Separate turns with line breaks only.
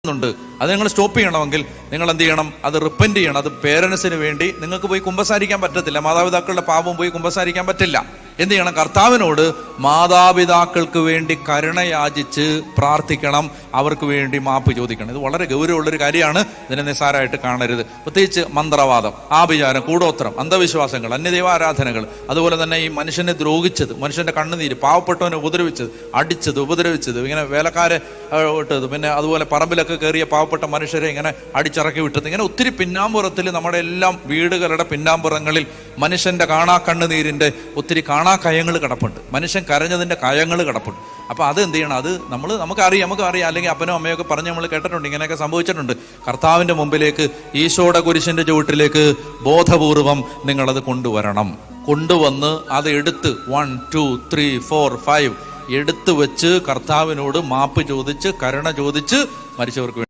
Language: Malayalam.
ുണ്ട്. അത് നിങ്ങൾ സ്റ്റോപ്പ് ചെയ്യണമെങ്കിൽ നിങ്ങൾ എന്ത് ചെയ്യണം? അത് റിപ്പന്റ് ചെയ്യണം. അത് പേരൻസിന് വേണ്ടി നിങ്ങൾക്ക് പോയി കുമ്പസാരിക്കാൻ പറ്റത്തില്ല. മാതാപിതാക്കളുടെ പാപം പോയി കുമ്പസാരിക്കാൻ പറ്റില്ല. എന്ത് ചെയ്യണം? കർത്താവിനോട് മാതാപിതാക്കൾക്ക് വേണ്ടി കരുണയാചിച്ച് പ്രാർത്ഥിക്കണം, അവർക്ക് വേണ്ടി മാപ്പ് ചോദിക്കണം. ഇത് വളരെ ഗൗരവമുള്ളൊരു കാര്യമാണ്. ഇതിനെ നിസ്സാരമായിട്ട് കാണരുത്. പ്രത്യേകിച്ച് മന്ത്രവാദം, ആഭിചാരം, കൂടോത്രം, അന്ധവിശ്വാസങ്ങൾ, അന്യദൈവാരാധനകൾ, അതുപോലെ തന്നെ ഈ മനുഷ്യനെ ദ്രോഹിച്ചത്, മനുഷ്യന്റെ കണ്ണുനീര്, പാവപ്പെട്ടവനെ ഉപദ്രവിച്ചത്, അടിച്ചത്, ഉപദ്രവിച്ചത്, ഇങ്ങനെ വേലക്കാരെ വിട്ടത്, പിന്നെ അതുപോലെ പറമ്പിലൊക്കെ കയറിയ പാവപ്പെട്ട മനുഷ്യരെ ഇങ്ങനെ അടിച്ചിറക്കി വിട്ടത്, ഇങ്ങനെ ഒത്തിരി പിന്നാമ്പുറത്തിൽ നമ്മുടെ എല്ലാം വീടുകളുടെ പിന്നാമ്പുറങ്ങളിൽ മനുഷ്യന്റെ കണ്ണുനീരിന്റെ ഒത്തിരി കയങ്ങൾ കിടപ്പുണ്ട്. മനുഷ്യൻ കരഞ്ഞതിന്റെ കയങ്ങൾ കിടപ്പുണ്ട്. അപ്പൊ അത് എന്ത് ചെയ്യണം? അത് നമുക്കറിയാം, അല്ലെങ്കിൽ അപ്പനും അമ്മയൊക്കെ പറഞ്ഞ് നമ്മൾ കേട്ടിട്ടുണ്ട്, ഇങ്ങനെയൊക്കെ സംഭവിച്ചിട്ടുണ്ട്. കർത്താവിന്റെ മുമ്പിലേക്ക്, ഈശോയുടെ കുരിശിന്റെ ചുവട്ടിലേക്ക് ബോധപൂർവം നിങ്ങളത് കൊണ്ടുവന്ന് അത് എടുത്ത് 1 2 3 4 5 എടുത്തു വെച്ച് കർത്താവിനോട് മാപ്പ് ചോദിച്ച് കരുണ ചോദിച്ച് മരിച്ചവർക്ക്